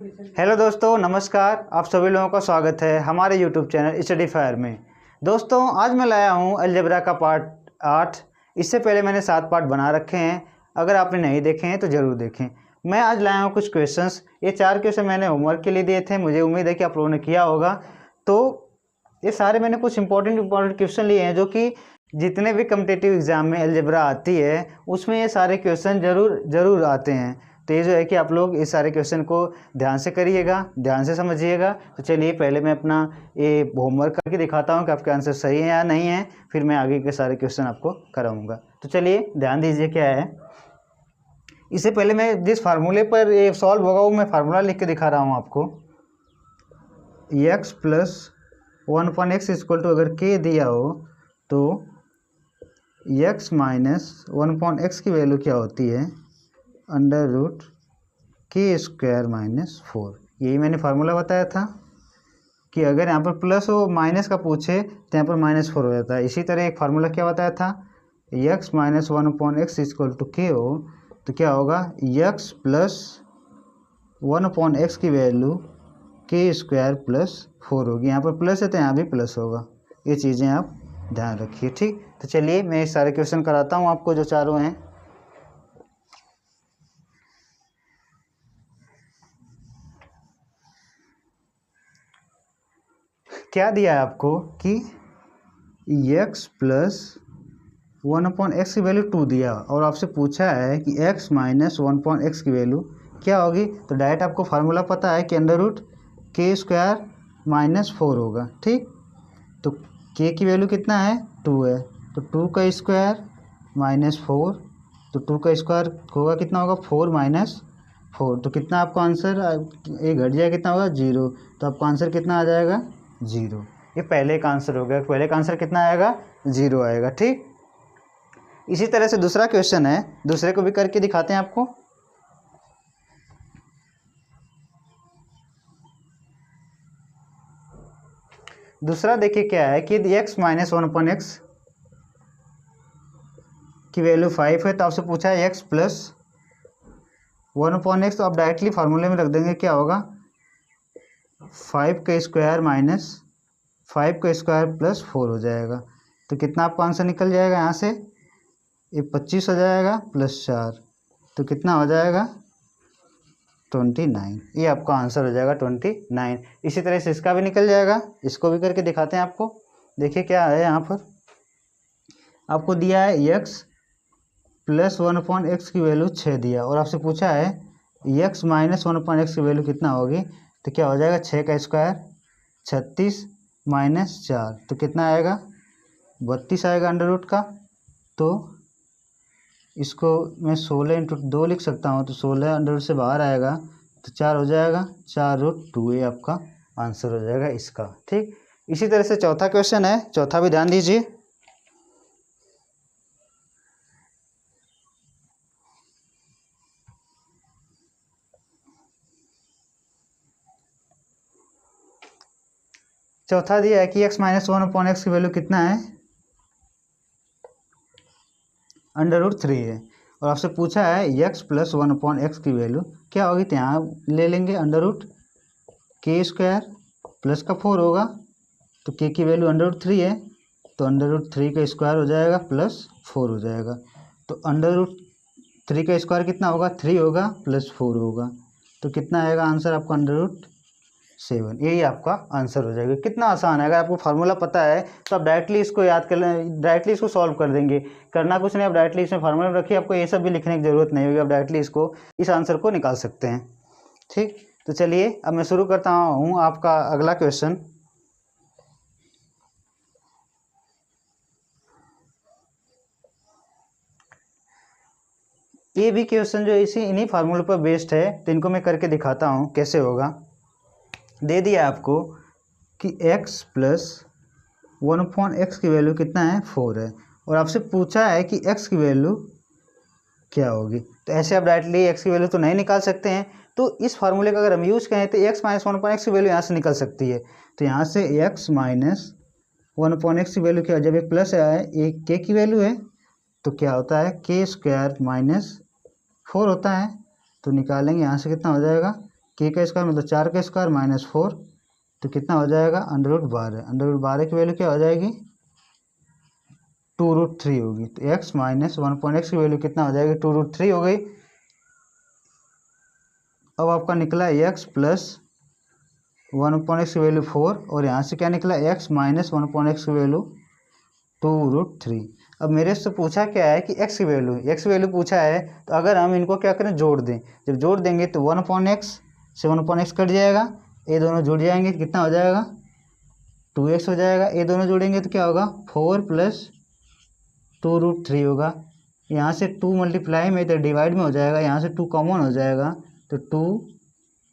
Hello दोस्तों, नमस्कार। आप सभी लोगों का स्वागत है हमारे यूट्यूब चैनल स्टडी फायर में। दोस्तों, आज मैं लाया हूँ अलजेब्रा का पार्ट 8। इससे पहले मैंने 7 पार्ट बना रखे हैं। अगर आपने नहीं देखे हैं तो ज़रूर देखें। मैं आज लाया हूँ कुछ क्वेश्चंस। ये 4 क्वेश्चन मैंने होमवर्क के लिए दिए थे। मुझे उम्मीद है कि आप लोगों ने किया होगा। तो ये सारे मैंने कुछ इंपॉर्टेंट क्वेश्चन लिए हैं, जो कि जितने भी कम्पिटिटिव एग्ज़ाम में अलजेब्रा आती है उसमें ये सारे क्वेश्चन ज़रूर आते हैं। तो ये जो है कि आप लोग इस सारे क्वेश्चन को ध्यान से करिएगा, ध्यान से समझिएगा। तो चलिए पहले मैं अपना ये होमवर्क करके दिखाता हूँ कि आपके आंसर सही है या नहीं है, फिर मैं आगे के सारे क्वेश्चन आपको कराऊंगा। तो चलिए ध्यान दीजिए क्या है। इससे पहले मैं जिस फार्मूले पर ये सॉल्व होगा वो मैं फार्मूला लिख के दिखा रहा हूँ आपको। x plus 1/x equal to अगर k दिया हो तो x माइनस 1/x की वैल्यू क्या होती है, अंडर रूट k² माइनस 4। यही मैंने फार्मूला बताया था कि अगर यहाँ पर प्लस हो माइनस का पूछे तो यहाँ पर -4 हो जाता है। इसी तरह एक फार्मूला क्या बताया था, x minus 1/x equal to k हो तो क्या होगा, x प्लस 1/x की वैल्यू k² प्लस 4 होगी। यहाँ पर प्लस है तो यहाँ भी प्लस होगा। ये चीज़ें आप ध्यान रखिए, ठीक। तो चलिए मैं ये सारे क्वेश्चन कराता हूँ आपको, जो चारों हैं। क्या दिया है आपको कि x प्लस 1/x की वैल्यू 2 दिया और आपसे पूछा है कि x माइनस 1/x की वैल्यू क्या होगी। तो डायरेक्ट आपको फार्मूला पता है कि अंडर रूट k² माइनस 4 होगा, ठीक। तो k की वैल्यू कितना है, 2 है, तो 2 का स्क्वायर माइनस 4, तो 2 का स्क्वायर होगा कितना होगा, 4 माइनस 4। तो कितना आपको आंसर ये घट जाएगा, कितना होगा, 0। तो आपका आंसर कितना आ जाएगा, 0। ये पहले का आंसर हो गया। पहले का आंसर कितना आएगा, 0 आएगा, ठीक। इसी तरह से दूसरा क्वेश्चन है, दूसरे को भी करके दिखाते हैं आपको। दूसरा देखिए क्या है कि x माइनस 1/x की वैल्यू 5 है, तो आपसे पूछा है x प्लस 1/x। तो आप डायरेक्टली फार्मूले में रख देंगे, क्या होगा, 5 का स्क्वायर माइनस 5 का स्क्वायर प्लस 4 हो जाएगा। तो कितना आपका आंसर निकल जाएगा यहाँ से, ये 25 हो जाएगा प्लस 4, तो कितना हो जाएगा, 29। ये आपका आंसर हो जाएगा 29। इसी तरह से इसका भी निकल जाएगा। इसको भी करके दिखाते हैं आपको। देखिए क्या है, यहाँ पर आपको दिया है x प्लस 1/x की वैल्यू 6 दिया और आपसे पूछा है x माइनस 1/x की वैल्यू कितना होगी। तो क्या हो जाएगा, 6 का स्क्वायर 36 माइनस 4, तो कितना आएगा, 32 आएगा अंडर रूट का। तो इसको मैं 16 × 2 लिख सकता हूँ, तो 16 अंडर रूट से बाहर आएगा तो 4 हो जाएगा, 4√2। ये आपका आंसर हो जाएगा इसका, ठीक। इसी तरह से चौथा क्वेश्चन है, चौथा भी ध्यान दीजिए। चौथा दिया है कि x माइनस 1/x की वैल्यू कितना है, अंडर रूट 3 है और आपसे पूछा है x प्लस 1/x की वैल्यू क्या होगी। तो यहाँ ले लेंगे अंडर रूट k² प्लस का 4 होगा, तो k की वैल्यू अंडर रूट 3 है, तो अंडर रूट 3 का स्क्वायर हो जाएगा प्लस 4 हो जाएगा। तो अंडर रूट 3 का स्क्वायर कितना होगा, 3 होगा प्लस 4 होगा, तो कितना आएगा आंसर आपका, अंडर रूट 7। यही आपका आंसर हो जाएगा। कितना आसान है। अगर आपको फार्मूला पता है तो आप डायरेक्टली इसको याद कर लें, डायरेक्टली इसको सॉल्व कर देंगे। करना कुछ नहीं, आप डायरेक्टली इसमें फार्मूला रखिए, आपको ये सब भी लिखने की ज़रूरत नहीं होगी। आप डायरेक्टली इसको इस आंसर को निकाल सकते हैं, ठीक। तो चलिए अब मैं शुरू करता हूँ आपका अगला क्वेश्चन। ये भी क्वेश्चन जो इन्हीं फार्मूले पर बेस्ड है, तो इनको मैं करके दिखाता हूँ कैसे होगा। दे दिया आपको कि x प्लस 1/x की वैल्यू कितना है, 4 है और आपसे पूछा है कि x की वैल्यू क्या होगी। तो ऐसे आप डायरेक्टली x की वैल्यू तो नहीं निकाल सकते हैं, तो इस फार्मूले का अगर हम यूज़ करें तो x माइनस 1/x की वैल्यू यहाँ से निकल सकती है। तो यहाँ से x माइनस 1/x की वैल्यू क्या, जब ये प्लस है, एक k की वैल्यू है, तो क्या होता है, k² माइनस 4 होता है। तो निकालेंगे यहाँ से, कितना हो जाएगा, के का स्क्वायर मतलब 4 का स्क्वायर माइनस 4, तो कितना हो जाएगा √12। √12 की वैल्यू क्या हो जाएगी 2√3 होगी। तो x माइनस 1/x की वैल्यू कितना हो जाएगी 2√3 हो गई। अब आपका निकला x प्लस 1/x की वैल्यू 4 और यहाँ से क्या निकला x माइनस 1/x की वैल्यू 2√3। अब मेरे से पूछा क्या है कि x की वैल्यू पूछा है, तो अगर हम इनको क्या करें जोड़ दें, जब जोड़ देंगे तो 1/x से 1/x कट जाएगा, ये दोनों जुड़ जाएंगे तो कितना हो जाएगा 2x हो जाएगा। ये दोनों जोड़ेंगे तो क्या होगा 4 प्लस 2√3 होगा। यहाँ से 2 मल्टीप्लाई में तो डिवाइड में हो जाएगा, यहाँ से 2 कॉमन हो जाएगा तो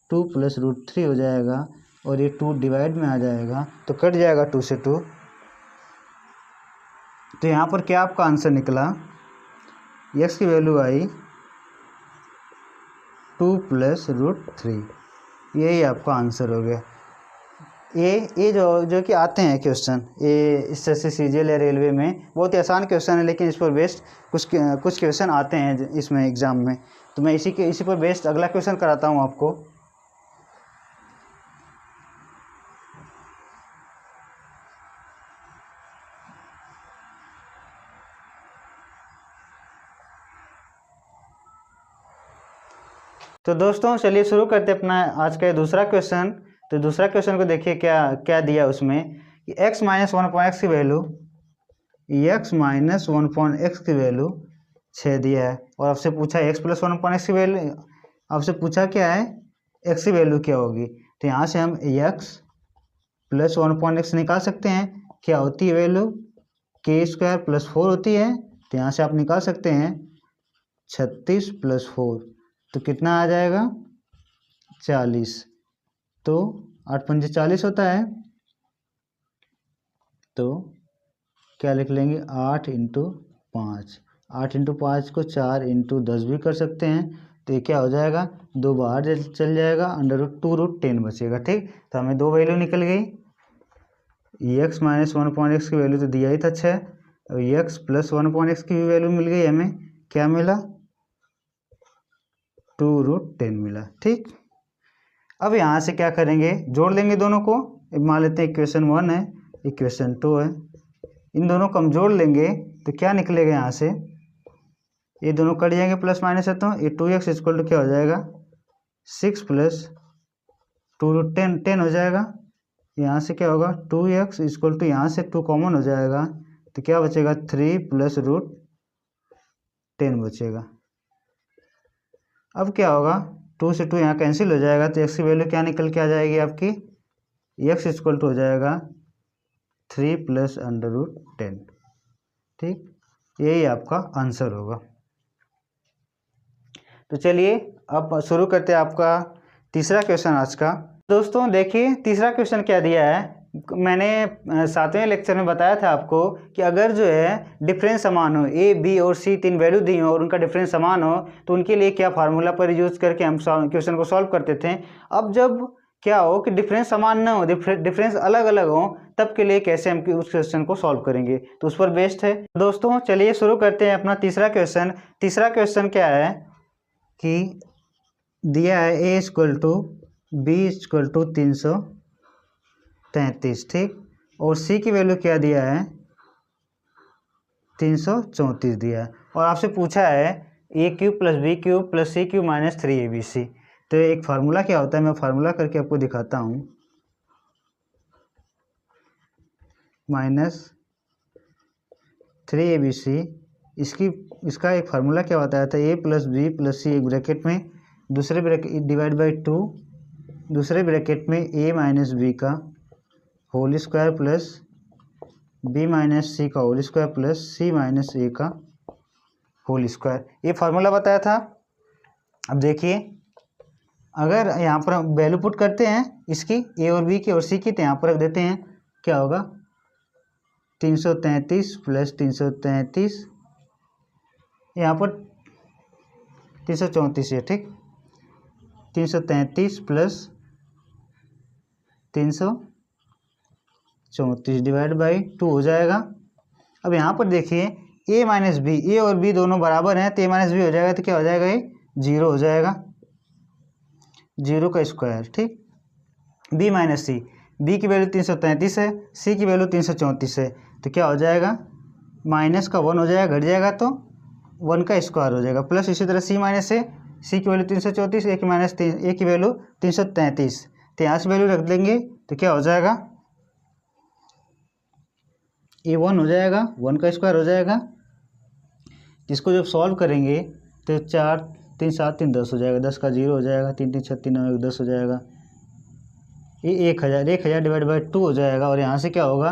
2 प्लस √3 हो जाएगा और ये 2 डिवाइड में आ जाएगा तो कट जाएगा 2 से 2। तो यहाँ पर क्या आपका आंसर निकला x की वैल्यू आई 2 प्लस √3, यही आपका आंसर हो गया। ये जो कि आते हैं क्वेश्चन, ये इससे सीजीएल या रेलवे में बहुत ही आसान क्वेश्चन है, लेकिन इस पर बेस्ड कुछ क्वेश्चन आते हैं इसमें एग्ज़ाम में, तो मैं इसी पर बेस्ड अगला क्वेश्चन कराता हूँ आपको। तो दोस्तों चलिए शुरू करते हैं अपना आज का दूसरा क्वेश्चन। तो दूसरा क्वेश्चन को देखिए क्या क्या दिया उसमें कि x माइनस 1/x की वैल्यू की वैल्यू 6 दिया है और आपसे पूछा x प्लस 1/x की वैल्यू, आपसे पूछा क्या है x की वैल्यू क्या होगी। तो यहाँ से हम x प्लस 1/x निकाल सकते हैं। क्या होती है वैल्यू k² प्लस 4 होती है, तो यहाँ से आप निकाल सकते हैं 36 प्लस 4, तो कितना आ जाएगा 40, तो 8 पंजे 40 होता है, तो क्या लिख लेंगे 8 इंटू 5, 8 इंटू 5 को 4 इंटू 10 भी कर सकते हैं, तो ये क्या हो जाएगा 2 बाहर चल जाएगा, √2√10 बचेगा। ठीक, तो हमें 2 वैल्यू निकल गई। x माइनस 1/x की वैल्यू तो दिया ही था 6, और x प्लस 1/x की भी वैल्यू मिल गई हमें, क्या मिला 2√10 मिला। ठीक, अब यहाँ से क्या करेंगे जोड़ लेंगे दोनों को। मान लेते हैं इक्वेशन 1 है, इक्वेशन 2 है, इन दोनों को हम जोड़ लेंगे तो क्या निकलेगा यहाँ से, ये दोनों कट जाएंगे प्लस माइनस है, तो ये 2x इक्वल टू क्या हो जाएगा 6 प्लस 2√10 हो जाएगा। यहाँ से क्या होगा 2x इक्वल टू यहाँ से 2 कॉमन हो जाएगा, तो क्या बचेगा 3 प्लस √10 बचेगा। अब क्या होगा 2 से 2 यहाँ कैंसिल हो जाएगा, तो x की वैल्यू क्या निकल के आ जाएगी आपकी x इक्वल टू हो जाएगा 3 प्लस √10। ठीक, यही आपका आंसर होगा। तो चलिए अब शुरू करते हैं आपका तीसरा क्वेश्चन आज का। दोस्तों देखिए तीसरा क्वेश्चन क्या दिया है, मैंने 7वें लेक्चर में बताया था आपको कि अगर जो है डिफरेंस समान हो, a, b और c 3 वैल्यू दी हो और उनका डिफरेंस समान हो, तो उनके लिए क्या फार्मूला पर यूज करके हम क्वेश्चन को सॉल्व करते थे। अब जब क्या हो कि डिफरेंस समान ना हो, डिफरेंस अलग अलग हो, तब के लिए कैसे हम उस क्वेश्चन को सॉल्व करेंगे, तो उस पर बेस्ड है। दोस्तों चलिए शुरू करते हैं अपना तीसरा क्वेश्चन। तीसरा क्वेश्चन क्या है कि दिया है a equal to b equal to 333, ठीक, और c की वैल्यू क्या दिया है 334 दिया है, और आपसे पूछा है a³ plus b³ plus c³ minus 3abc। तो एक फार्मूला क्या होता है, मैं फार्मूला करके आपको दिखाता हूँ। माइनस 3abc, इसका एक फार्मूला क्या बताया था, a plus b plus c एक ब्रैकेट में, दूसरे ब्रैकेट डिवाइड बाई 2, दूसरे ब्रैकेट में a माइनस b का whole square plus b minus c का whole square plus c minus a का होल स्क्वायर, ये फार्मूला बताया था। अब देखिए अगर यहाँ पर हम वैल्यू पुट करते हैं इसकी a और b की और c की, तो यहाँ पर रख देते हैं, क्या होगा 333 प्लस 333, यहाँ पर 334 है, ठीक, 333 प्लस 334 डिवाइड बाई 2 हो जाएगा। अब यहाँ पर देखिए a माइनस बी, ए और b दोनों बराबर हैं, तो a माइनस बी हो जाएगा, तो क्या हो जाएगा ये 0 हो जाएगा। 0 का स्क्वायर, ठीक। बी माइनस सी, बी की वैल्यू 333 है, सी की वैल्यू 334 है, तो क्या हो जाएगा, माइनस का 1 हो जाएगा, घट जाएगा तो 1 का स्क्वायर हो जाएगा, प्लस इसी तरह सी माइनस है, सी की वैल्यू 334, ए की माइनस ए की वैल्यू 333, तो यहाँ से वैल्यू रख देंगे तो क्या हो जाएगा, ए 1 हो जाएगा, 1 का स्क्वायर हो जाएगा, जिसको जब सॉल्व करेंगे तो 4 3 7 3 10 हो जाएगा, 10 का 0 हो जाएगा, 3 3 6 3 9 10 हो जाएगा, ये 1000 डिवाइड बाई 2 हो जाएगा, और यहाँ से क्या होगा,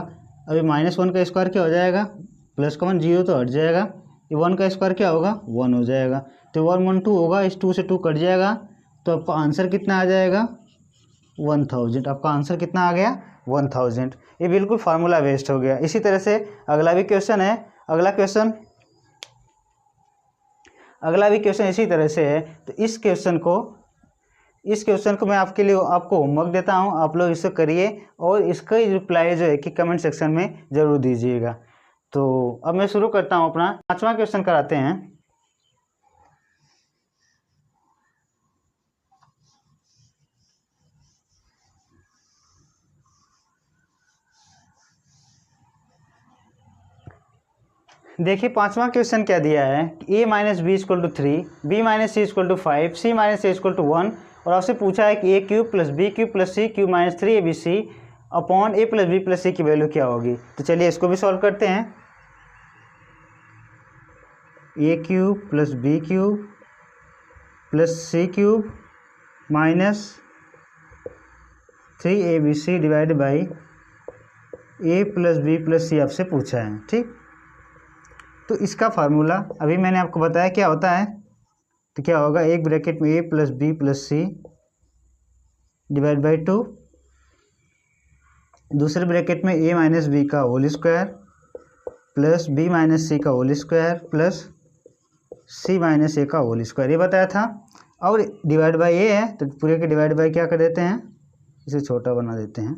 अभी -1 का स्क्वायर क्या हो जाएगा, प्लस का 1 0 तो हट जाएगा, ये 1 का स्क्वायर क्या होगा, 1 हो जाएगा, तो 1 1 2 होगा, इस 2 से 2 कट जाएगा, तो आपका आंसर कितना आ जाएगा, 1000। आपका आंसर कितना आ गया, 1000। ये बिल्कुल फार्मूला वेस्ट हो गया। इसी तरह से अगला भी क्वेश्चन है, अगला भी क्वेश्चन इसी तरह से है। तो इस क्वेश्चन को मैं आपको होमवर्क देता हूँ, आप लोग इसे करिए और इसका रिप्लाई जो है कि कमेंट सेक्शन में ज़रूर दीजिएगा। तो अब मैं शुरू करता हूँ, अपना 5वां क्वेश्चन कराते हैं। देखिए 5वां क्वेश्चन क्या दिया है, a minus B equal to 3, B minus C equal to 5, C minus A equal to 1, और आपसे पूछा है कि A cube plus B cube plus C cube minus 3abc upon A plus B plus C की value क्या होगी। तो चलिए इसको भी सॉल्व करते हैं। A cube plus B cube plus C cube minus 3abc divide by A plus B plus C आपसे पूछा है, ठीक। तो इसका फार्मूला अभी मैंने आपको बताया क्या होता है, तो क्या होगा, एक ब्रैकेट में A plus B plus C divide by 2, दूसरे ब्रैकेट में ए माइनस बी का whole square plus B minus C का whole square plus C minus A का होल स्क्वायर, ये बताया था। और डिवाइड बाई ए है तो पूरे के डिवाइड बाई क्या कर देते हैं, इसे छोटा बना देते हैं,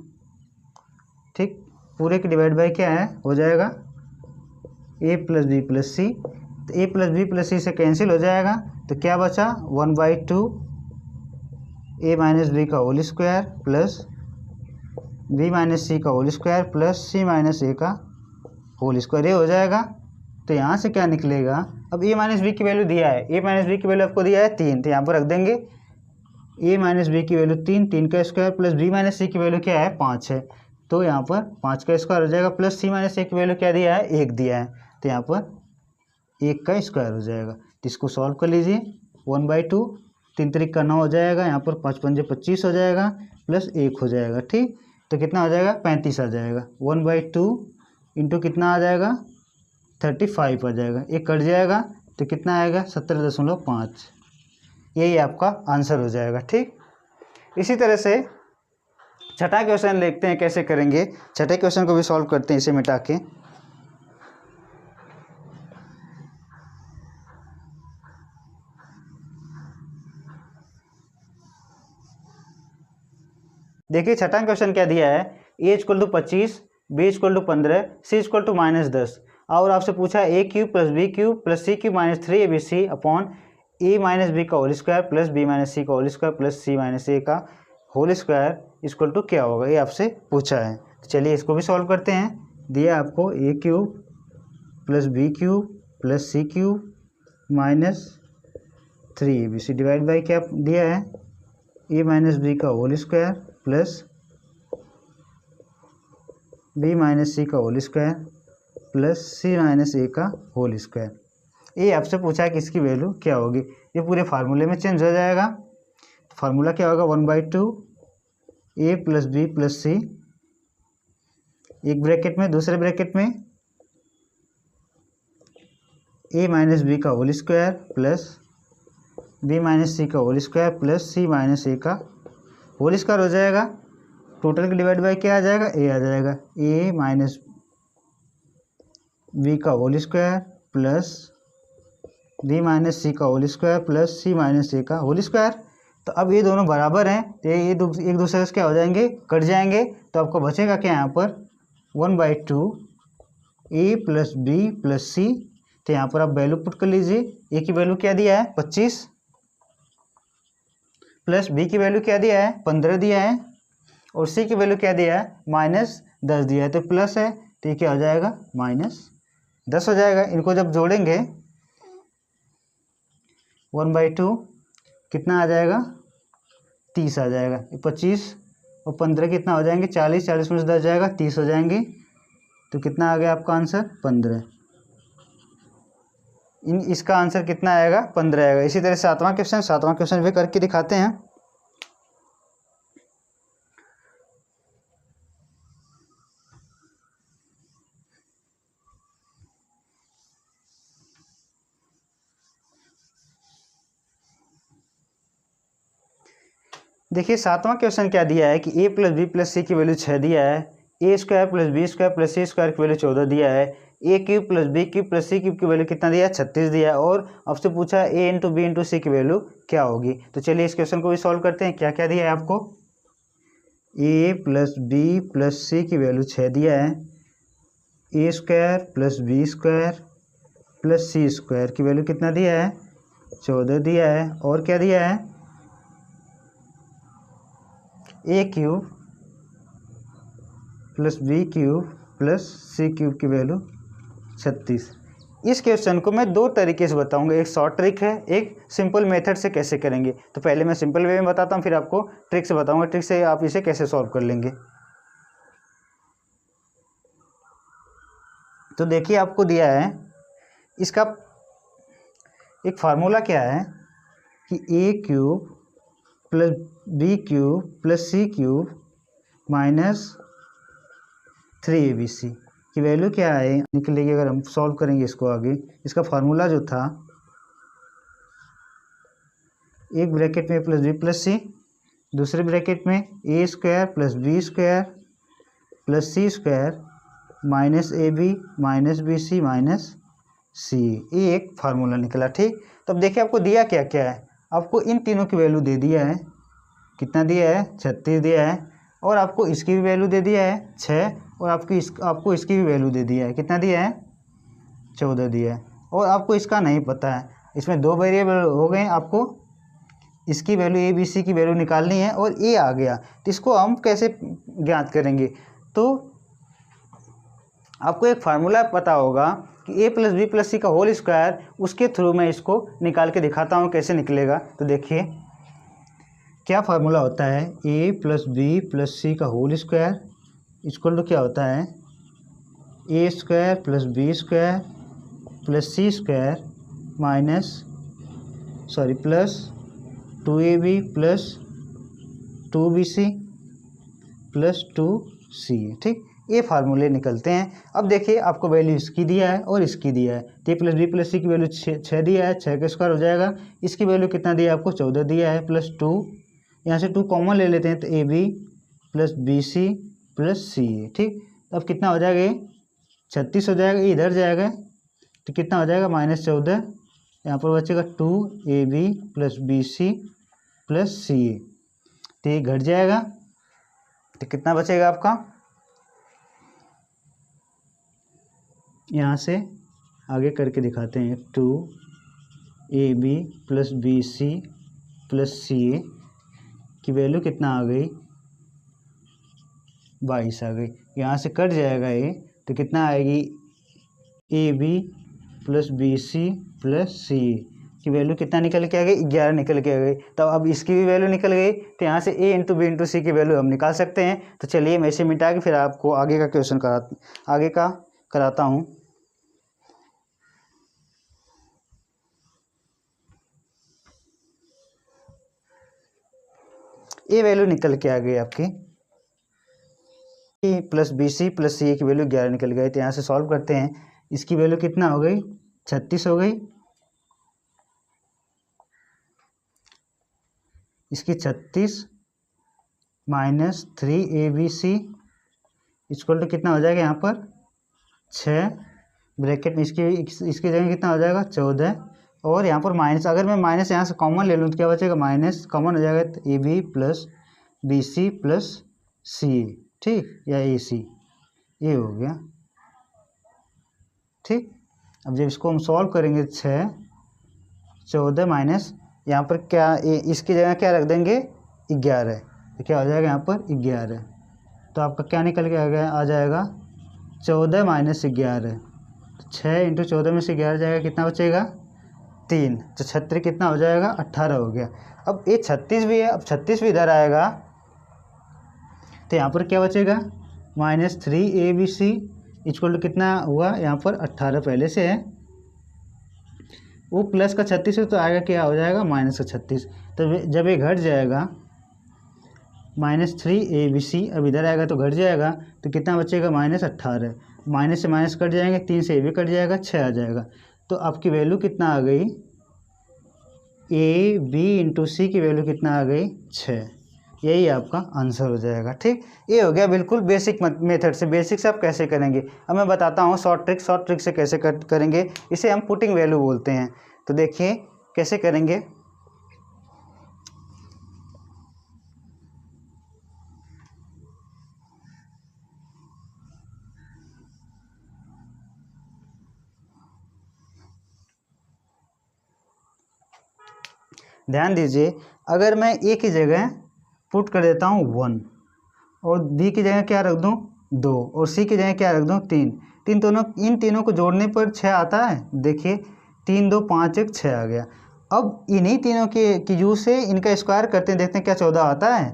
ठीक। पूरे के डिवाइड बाई क्या है, हो जाएगा A plus B plus C, तो A plus B plus C से कैंसिल हो जाएगा, तो क्या बचा, 1/2 ए माइनस बी का whole square plus B minus C का whole square plus C minus A का होल स्क्वायर, ये हो जाएगा। तो यहाँ से क्या निकलेगा, अब ए माइनस बी की वैल्यू दिया है, ए माइनस बी की वैल्यू आपको दिया है 3, तो यहाँ पर रख देंगे ए माइनस बी की वैल्यू 3, 3 का स्क्वायर प्लस बी माइनस सी की वैल्यू क्या है, 5 है, तो यहाँ पर 5 का स्क्वायर हो जाएगा, प्लस सी माइनस ए की वैल्यू क्या दिया है, 1 दिया है, तो यहाँ पर 1 का स्क्वायर हो जाएगा। तो इसको सॉल्व कर लीजिए, 1/2, 3 3 का 9 हो जाएगा, यहाँ पर 5 5 25 हो जाएगा, प्लस 1 हो जाएगा, ठीक। तो कितना हो जाएगा, 35 आ जाएगा, 1/2 इंटू कितना आ जाएगा, 35 आ जाएगा, एक कट जाएगा तो कितना आएगा, 17.5, यही आपका आंसर हो जाएगा, ठीक। इसी तरह से छठा क्वेश्चन देखते हैं कैसे करेंगे। छठे क्वेश्चन को भी सॉल्व करते हैं इसे मिटा के। देखिए छठा क्वेश्चन क्या दिया है, A equal to 25, B equal to 15, C equal to -10, और आपसे पूछा है A cube plus B cube plus C cube minus 3abc upon A minus B का whole square plus B minus C का whole square plus C minus A का whole square equal to क्या होगा, ये आपसे पूछा है। तो चलिए इसको भी सॉल्व करते हैं। दिया आपको A cube plus B cube plus C cube minus 3abc divide by क्या दिया है, ए माइनस बी का whole square plus B minus C का whole square plus C minus A का होल स्क्वायर। ये आपसे पूछा है कि इसकी वैल्यू क्या होगी, ये पूरे फार्मूले में चेंज हो जाएगा। तो फार्मूला क्या होगा, 1/2 A plus B plus C, एक ब्रैकेट में, दूसरे ब्रैकेट में ए माइनस बी का whole square plus B minus C का whole square plus C minus A का होल स्क्वायर हो जाएगा। टोटल के डिवाइड बाई क्या आ जाएगा, ए आ जाएगा, ए माइनस बी का whole square plus B minus C का whole square plus C minus A का होल स्क्वायर। तो अब ये दोनों बराबर हैं, तो ये एक दूसरे से क्या हो जाएंगे, कट जाएंगे। तो आपको बचेगा क्या यहाँ पर, 1/2 A plus B plus C. तो यहाँ पर आप वैल्यू पुट कर लीजिए, ए की वैल्यू क्या दिया है, 25, प्लस बी की वैल्यू क्या दिया है 15 दिया है और सी की वैल्यू क्या दिया है -10 दिया है। तो प्लस है तो ये क्या हो जाएगा -10 हो जाएगा। इनको जब जोड़ेंगे 1/2 कितना आ जाएगा 30 आ जाएगा। 25 और 15 कितना हो जाएंगे 40, 40 में से 10 जाएगा 30 हो जाएंगे। तो कितना आ गया आपका आंसर 15। इसका आंसर कितना आएगा 15 आएगा। इसी तरह सातवां क्वेश्चन भी करके दिखाते हैं। देखिए सातवां क्वेश्चन क्या दिया है कि a plus B plus C की वैल्यू 6 दिया है, A square plus B square plus C square की वैल्यू 14 दिया है, A cube plus B cube plus C cube की वैल्यू कितना दिया है 36 दिया है और आपसे पूछा है a इंटू बी इंटू सी की वैल्यू क्या होगी। तो चलिए इस क्वेश्चन को भी सॉल्व करते हैं। क्या क्या दिया है आपको, a plus B plus C की वैल्यू 6 दिया है, A square plus B square plus C square की वैल्यू कितना दिया है 14 दिया है और क्या दिया है A cube plus B cube plus C cube की वैल्यू 36। इस क्वेश्चन को मैं दो तरीके से बताऊंगा, एक शॉर्ट ट्रिक है, एक सिंपल मेथड से कैसे करेंगे। तो पहले मैं सिंपल वे में बताता हूँ, फिर आपको ट्रिक से बताऊंगा, ट्रिक से आप इसे कैसे सॉल्व कर लेंगे। तो देखिए आपको दिया है, इसका एक फार्मूला क्या है कि A cube plus B cube plus C cube minus 3abc की वैल्यू क्या है निकलेगी अगर हम सॉल्व करेंगे इसको आगे। इसका फार्मूला जो था, एक ब्रैकेट में प्लस बी प्लस सी, दूसरे ब्रैकेट में A square plus B square plus C square minus A B minus B C minus C, ये एक फार्मूला निकला। ठीक, तो अब देखिए आपको दिया क्या क्या है, आपको इन तीनों की वैल्यू दे दिया है, कितना दिया है 36 दिया है और आपको इसकी भी वैल्यू दे दिया है 6 और आपको इसकी भी वैल्यू दे दिया है, कितना दिया है 14 दिया है और आपको इसका नहीं पता है। इसमें दो वेरिएबल हो गए, आपको इसकी वैल्यू ए बी सी की वैल्यू निकालनी है और ए आ गया, तो इसको हम कैसे ज्ञात करेंगे। तो आपको एक फार्मूला पता होगा कि ए प्लस बी प्लस सी का होल स्क्वायर, उसके थ्रू मैं इसको निकाल के दिखाता हूँ कैसे निकलेगा। तो देखिए क्या फार्मूला होता है, A plus B plus C का होल स्क्वायर इक्वल टू क्या होता है A square plus B square plus C square plus 2ab plus 2bc plus 2c। ठीक, ये फार्मूले निकलते हैं। अब देखिए आपको वैल्यू इसकी दिया है और इसकी दिया है, तो A plus B plus C की वैल्यू 6 दिया है, 6 का स्क्वायर हो जाएगा। इसकी वैल्यू कितना दिया है आपको 14 दिया है प्लस 2, यहाँ से 2 कॉमन ले लेते हैं तो A B plus B C plus C A. ठीक, तो अब कितना हो जाएगा ये 36 हो जाएगा, ये इधर जाएगा तो कितना हो जाएगा -14, यहाँ पर बचेगा 2ab plus B C plus C A, तो ये घट जाएगा तो कितना बचेगा आपका, यहाँ से आगे करके दिखाते हैं 2ab plus B C plus C A की वैल्यू कितना आ गई 22 आ गई। यहाँ से कट जाएगा ये तो कितना आएगी A B plus B C plus C की वैल्यू कितना निकल के आ गई 11 निकल के आ गई। तो अब इसकी भी वैल्यू निकल गई, तो यहाँ से ए इंटू बी इंटू सी की वैल्यू हम निकाल सकते हैं। तो चलिए मैं इसे मिटा के फिर आपको आगे का क्वेश्चन कराता हूँ। ये वैल्यू निकल के आ गई आपकी ए plus B C plus C की वैल्यू 11 निकल गई। तो यहाँ से सॉल्व करते हैं, इसकी वैल्यू कितना हो गई 36 हो गई, इसकी 36 माइनस 3abc इक्वल टू कितना हो जाएगा यहाँ पर 6 ब्रैकेट में इसकी जगह कितना हो जाएगा 14 और यहाँ पर माइनस, अगर मैं माइनस यहाँ से कॉमन ले लूँ तो क्या बचेगा माइनस कॉमन हो जाएगा तो A B plus B C plus C, ठीक, या ए सी, ये हो गया। ठीक, अब जब इसको हम सॉल्व करेंगे 6 14 माइनस यहाँ पर क्या इसकी जगह क्या रख देंगे 11, तो क्या हो जाएगा यहाँ पर 11। तो आपका क्या निकल के आ जाएगा 14 - 11। 6 × 14 में से 11 जाएगा, कितना बचेगा 3। तो 36 कितना हो जाएगा 18 हो गया। अब ये 36 भी है, अब 36 भी इधर आएगा तो यहाँ पर क्या बचेगा -3abc = कितना हुआ यहाँ पर 18 पहले से है, वो प्लस का 36 है तो आएगा क्या हो जाएगा माइनस का 36। तो जब ये घट जाएगा -3abc, अब इधर आएगा तो घट जाएगा, तो कितना बचेगा -18। माइनस से माइनस कट जाएंगे, 3 से ये भी कट जाएगा, 6 आ जाएगा। तो आपकी वैल्यू कितना आ गई ab × c की वैल्यू कितना आ गई 6। यही आपका आंसर हो जाएगा। ठीक, ये हो गया बिल्कुल बेसिक मेथड से। बेसिक से आप कैसे करेंगे अब मैं बताता हूँ शॉर्ट ट्रिक से कैसे करेंगे। इसे हम पुटिंग वैल्यू बोलते हैं। तो देखिए कैसे करेंगे। ध्यान दीजिए, अगर मैं ए की जगह पुट कर देता हूँ 1 और बी की जगह क्या रख दूँ 2 और सी की जगह क्या रख दूँ 3, इन तीनों को जोड़ने पर 6 आता है। देखिए 3 2 5 1 6 आ गया। अब इन्हीं तीनों की यूज से इनका स्क्वायर करते हैं, देखते हैं क्या 14 आता है।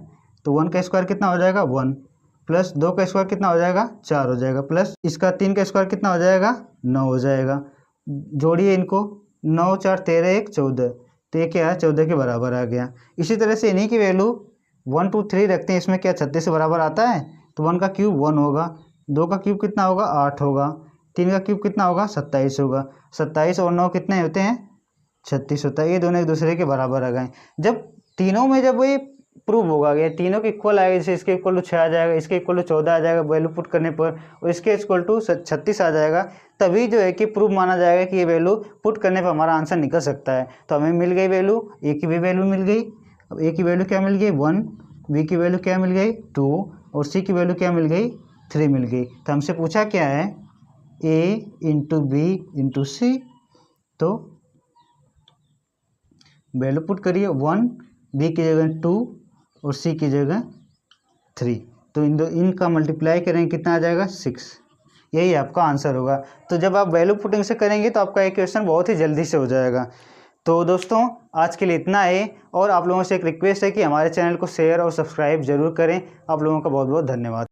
तो 1 का स्क्वायर कितना हो जाएगा 1, प्लस 2 का स्क्वायर कितना हो जाएगा 4 हो जाएगा, प्लस इसका 3 का स्क्वायर कितना हो जाएगा 9 हो जाएगा। जोड़िए इनको, 9 4 13 1 14, तो ये क्या है 14 के बराबर आ गया। इसी तरह से इन्हीं की वैल्यू 1 2 3 रखते हैं, इसमें क्या 36 के बराबर आता है। तो 1 का क्यूब 1 होगा, 2 का क्यूब कितना होगा 8 होगा, 3 का क्यूब कितना होगा 27 होगा। 27 और 9 कितने होते हैं 36 होता है। ये दोनों एक दूसरे के बराबर आ गए। जब तीनों में जब ये प्रूव होगा, ये तीनों के इक्वल आएगा, जैसे इसके इक्वल टू 6 आ जाएगा, इसके इक्वल टू 14 आ जाएगा वैल्यू पुट करने पर, और इसके इक्वल टू 36 आ जाएगा, तभी जो है कि प्रूव माना जाएगा कि ये वैल्यू पुट करने पर हमारा आंसर निकल सकता है। तो हमें मिल गई वैल्यू, ए की भी वैल्यू मिल गई। अब ए की वैल्यू क्या मिल गई 1, बी की वैल्यू क्या मिल गई 2 और सी की वैल्यू क्या मिल गई 3 मिल गई। तो हमसे पूछा क्या है a × b × c, तो वैल्यू पुट करिए 1, बी की जगह 2 और सी की जगह 3, तो इनका मल्टीप्लाई करेंगे कितना आ जाएगा 6। यही आपका आंसर होगा। तो जब आप वैल्यू पुटिंग से करेंगे तो आपका एक क्वेश्चन बहुत ही जल्दी से हो जाएगा। तो दोस्तों आज के लिए इतना है, और आप लोगों से एक रिक्वेस्ट है कि हमारे चैनल को शेयर और सब्सक्राइब जरूर करें। आप लोगों का बहुत बहुत धन्यवाद।